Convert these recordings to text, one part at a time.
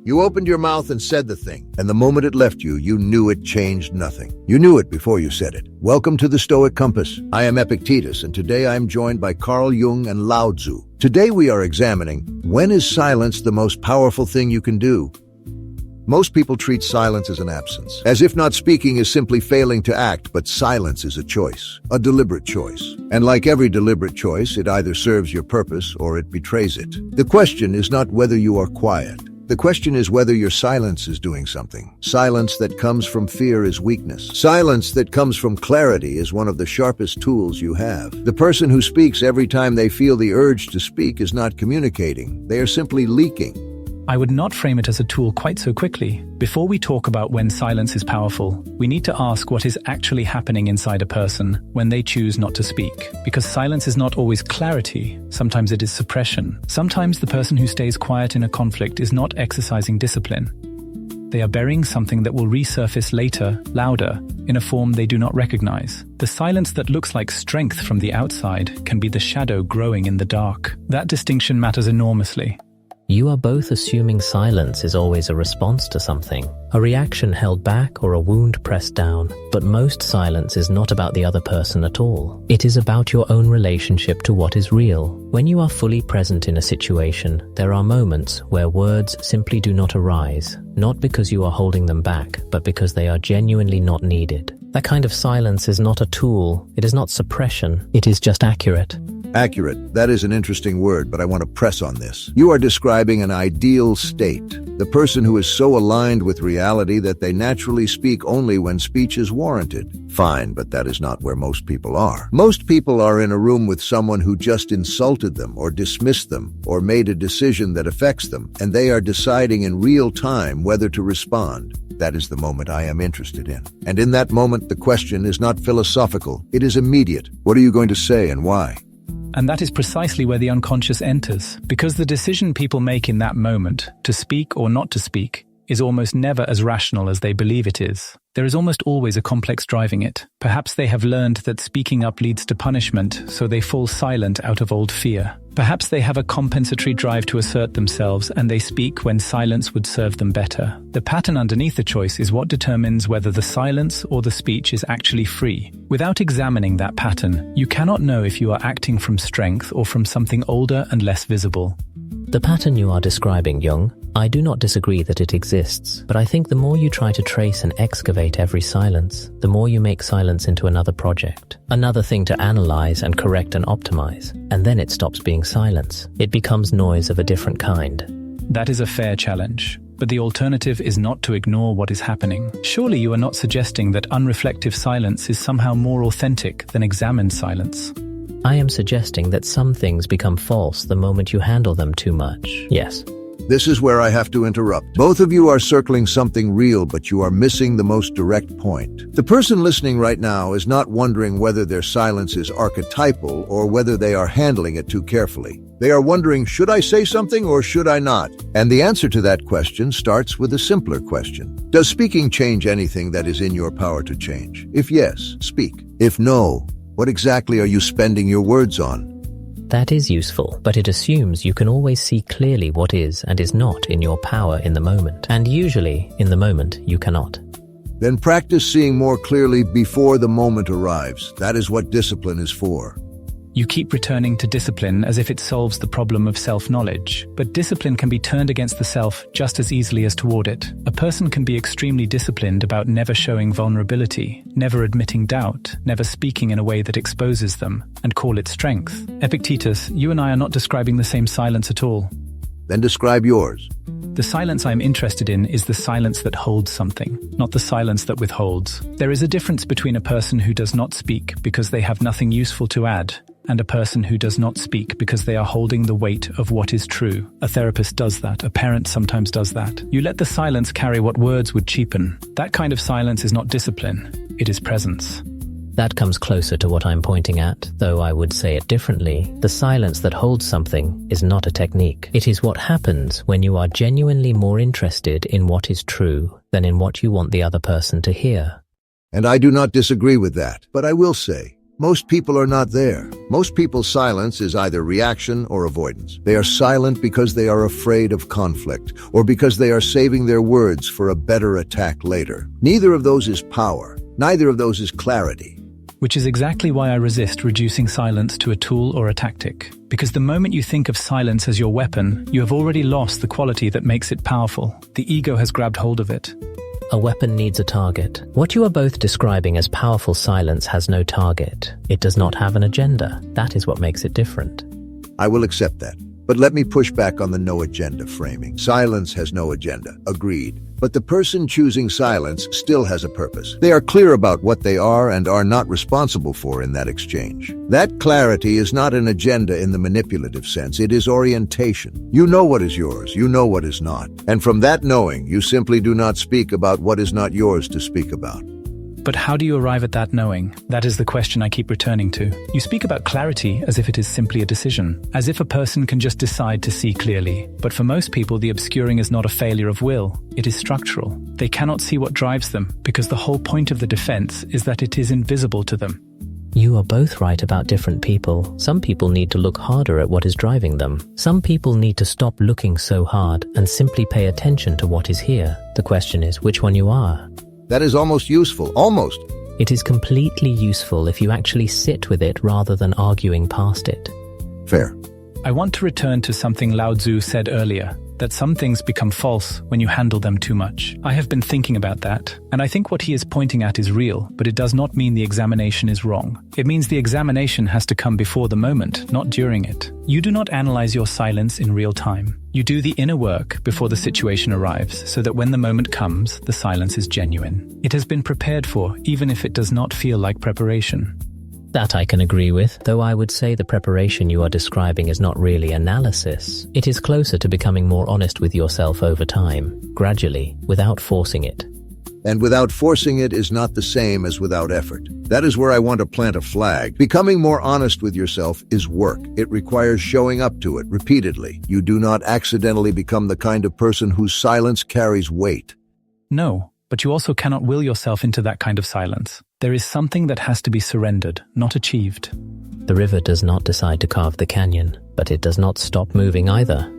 You opened your mouth and said the thing, and the moment it left you, you knew it changed nothing. You knew it before you said it. Welcome to the Stoic Compass. I am EPICTETUS, and today I am joined by Carl Jung and LAOZI. Today we are examining, when is silence the most powerful thing you can do? Most people treat silence as an absence, as if not speaking is simply failing to act, but silence is a choice, a deliberate choice. And like every deliberate choice, it either serves your purpose or it betrays it. The question is not whether you are quiet. The question is whether your silence is doing something. Silence that comes from fear is weakness. Silence that comes from clarity is one of the sharpest tools you have. The person who speaks every time they feel the urge to speak is not communicating. They are simply leaking. I would not frame it as a tool quite so quickly. Before we talk about when silence is powerful, we need to ask what is actually happening inside a person when they choose not to speak. Because silence is not always clarity, sometimes it is suppression. Sometimes the person who stays quiet in a conflict is not exercising discipline. They are burying something that will resurface later, louder, in a form they do not recognize. The silence that looks like strength from the outside can be the shadow growing in the dark. That distinction matters enormously. You are both assuming silence is always a response to something, a reaction held back or a wound pressed down. But most silence is not about the other person at all. It is about your own relationship to what is real. When you are fully present in a situation, there are moments where words simply do not arise, not because you are holding them back, but because they are genuinely not needed. That kind of silence is not a tool, it is not suppression, it is just accurate. Accurate. That is an interesting word, but I want to press on this. You are describing an ideal state. The person who is so aligned with reality that they naturally speak only when speech is warranted. Fine, but that is not where most people are. Most people are in a room with someone who just insulted them or dismissed them or made a decision that affects them, and they are deciding in real time whether to respond. That is the moment I am interested in. And in that moment, the question is not philosophical. It is immediate. What are you going to say and why? And that is precisely where the unconscious enters, because the decision people make in that moment, to speak or not to speak, is almost never as rational as they believe it is. There is almost always a complex driving it. Perhaps they have learned that speaking up leads to punishment, so they fall silent out of old fear. Perhaps they have a compensatory drive to assert themselves and they speak when silence would serve them better. The pattern underneath the choice is what determines whether the silence or the speech is actually free. Without examining that pattern, you cannot know if you are acting from strength or from something older and less visible. The pattern you are describing, Jung, I do not disagree that it exists, but I think the more you try to trace and excavate every silence, the more you make silence into another project, another thing to analyze and correct and optimize, and then it stops being silence. It becomes noise of a different kind. That is a fair challenge, but the alternative is not to ignore what is happening. Surely you are not suggesting that unreflective silence is somehow more authentic than examined silence. I am suggesting that some things become false the moment you handle them too much. Yes. This is where I have to interrupt. Both of you are circling something real, but you are missing the most direct point. The person listening right now is not wondering whether their silence is archetypal or whether they are handling it too carefully. They are wondering, should I say something or should I not? And the answer to that question starts with a simpler question. Does speaking change anything that is in your power to change? If yes, speak. If no, what exactly are you spending your words on? That is useful, but it assumes you can always see clearly what is and is not in your power in the moment. And usually, in the moment, you cannot. Then practice seeing more clearly before the moment arrives. That is what discipline is for. You keep returning to discipline as if it solves the problem of self-knowledge, but discipline can be turned against the self just as easily as toward it. A person can be extremely disciplined about never showing vulnerability, never admitting doubt, never speaking in a way that exposes them, and call it strength. Epictetus, you and I are not describing the same silence at all. Then describe yours. The silence I'm interested in is the silence that holds something, not the silence that withholds. There is a difference between a person who does not speak because they have nothing useful to add, and a person who does not speak because they are holding the weight of what is true. A therapist does that. A parent sometimes does that. You let the silence carry what words would cheapen. That kind of silence is not discipline. It is presence. That comes closer to what I'm pointing at, though I would say it differently. The silence that holds something is not a technique. It is what happens when you are genuinely more interested in what is true than in what you want the other person to hear. And I do not disagree with that, but I will say, Most people are not there. Most people's silence is either reaction or avoidance. They are silent because they are afraid of conflict, or because they are saving their words for a better attack later. Neither of those is power. Neither of those is clarity. Which is exactly why I resist reducing silence to a tool or a tactic. Because the moment you think of silence as your weapon, you have already lost the quality that makes it powerful. The ego has grabbed hold of it. A weapon needs a target. What you are both describing as powerful silence has no target. It does not have an agenda. That is what makes it different. I will accept that. But let me push back on the no agenda framing. Silence has no agenda. Agreed. But the person choosing silence still has a purpose. They are clear about what they are and are not responsible for in that exchange. That clarity is not an agenda in the manipulative sense. It is orientation. You know what is yours. You know what is not. And from that knowing, you simply do not speak about what is not yours to speak about. But how do you arrive at that knowing? That is the question I keep returning to. You speak about clarity as if it is simply a decision, as if a person can just decide to see clearly. But for most people, the obscuring is not a failure of will. It is structural. They cannot see what drives them, because the whole point of the defense is that it is invisible to them. You are both right about different people. Some people need to look harder at what is driving them. Some people need to stop looking so hard and simply pay attention to what is here. The question is which one you are. That is almost useful. Almost. It is completely useful if you actually sit with it rather than arguing past it. Fair. I want to return to something LAOZI said earlier, that some things become false when you handle them too much. I have been thinking about that, and I think what he is pointing at is real, but it does not mean the examination is wrong. It means the examination has to come before the moment, not during it. You do not analyze your silence in real time. You do the inner work before the situation arrives, so that when the moment comes, the silence is genuine. It has been prepared for, even if it does not feel like preparation. That I can agree with, though I would say the preparation you are describing is not really analysis. It is closer to becoming more honest with yourself over time, gradually, without forcing it. And without forcing it is not the same as without effort. That is where I want to plant a flag. Becoming more honest with yourself is work. It requires showing up to it repeatedly. You do not accidentally become the kind of person whose silence carries weight. No, but you also cannot will yourself into that kind of silence. There is something that has to be surrendered, not achieved. The river does not decide to carve the canyon, but it does not stop moving either.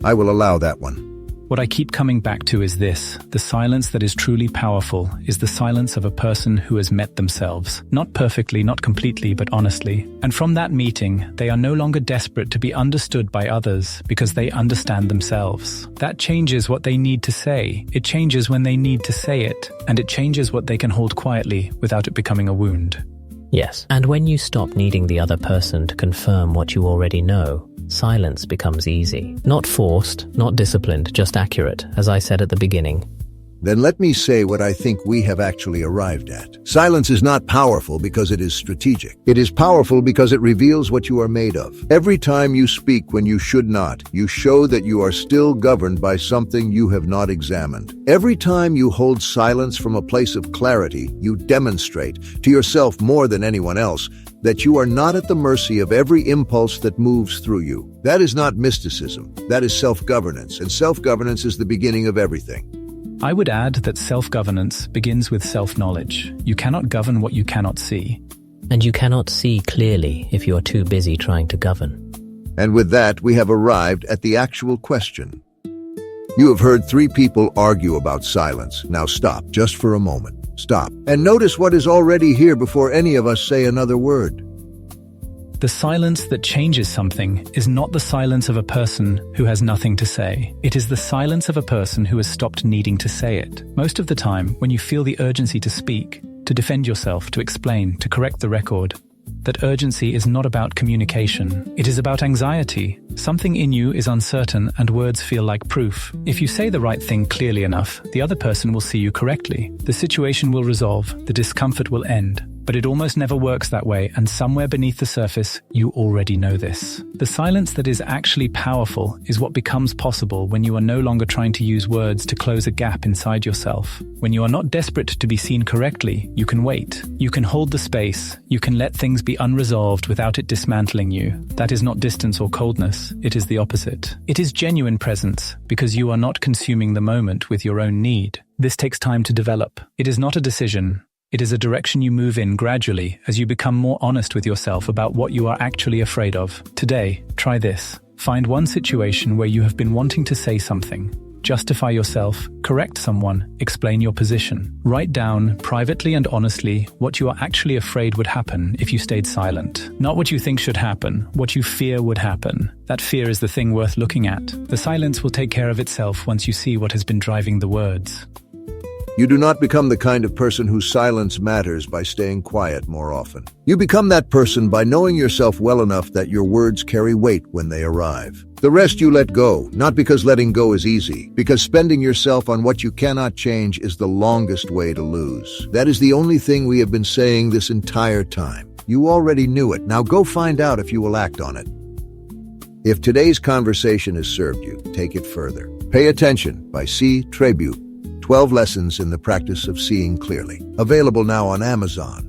I will allow that one. What I keep coming back to is this: the silence that is truly powerful is the silence of a person who has met themselves. Not perfectly, not completely, but honestly. And from that meeting, they are no longer desperate to be understood by others because they understand themselves. That changes what they need to say. It changes when they need to say it. And it changes what they can hold quietly without it becoming a wound. Yes, and when you stop needing the other person to confirm what you already know, silence becomes easy. Not forced, not disciplined, just accurate, as I said at the beginning. Then let me say what I think we have actually arrived at. Silence is not powerful because it is strategic. It is powerful because it reveals what you are made of. Every time you speak when you should not, you show that you are still governed by something you have not examined. Every time you hold silence from a place of clarity, you demonstrate, to yourself more than anyone else, that you are not at the mercy of every impulse that moves through you. That is not mysticism. That is self-governance, and self-governance is the beginning of everything. I would add that self-governance begins with self-knowledge. You cannot govern what you cannot see. And you cannot see clearly if you are too busy trying to govern. And with that, we have arrived at the actual question. You have heard 3 people argue about silence. Now stop, just for a moment. Stop. And notice what is already here before any of us say another word. The silence that changes something is not the silence of a person who has nothing to say. It is the silence of a person who has stopped needing to say it. Most of the time, when you feel the urgency to speak, to defend yourself, to explain, to correct the record, that urgency is not about communication. It is about anxiety. Something in you is uncertain and words feel like proof. If you say the right thing clearly enough, the other person will see you correctly. The situation will resolve, the discomfort will end. But it almost never works that way, and somewhere beneath the surface, you already know this. The silence that is actually powerful is what becomes possible when you are no longer trying to use words to close a gap inside yourself. When you are not desperate to be seen correctly, you can wait. You can hold the space. You can let things be unresolved without it dismantling you. That is not distance or coldness. It is the opposite. It is genuine presence, because you are not consuming the moment with your own need. This takes time to develop. It is not a decision. It is a direction you move in gradually as you become more honest with yourself about what you are actually afraid of. Today, try this. Find one situation where you have been wanting to say something. Justify yourself, correct someone, explain your position. Write down, privately and honestly, what you are actually afraid would happen if you stayed silent. Not what you think should happen, what you fear would happen. That fear is the thing worth looking at. The silence will take care of itself once you see what has been driving the words. You do not become the kind of person whose silence matters by staying quiet more often. You become that person by knowing yourself well enough that your words carry weight when they arrive. The rest you let go, not because letting go is easy, because spending yourself on what you cannot change is the longest way to lose. That is the only thing we have been saying this entire time. You already knew it. Now go find out if you will act on it. If today's conversation has served you, take it further. Pay Attention by C. Tribute. 12 Lessons in the Practice of Seeing Clearly. Available now on Amazon.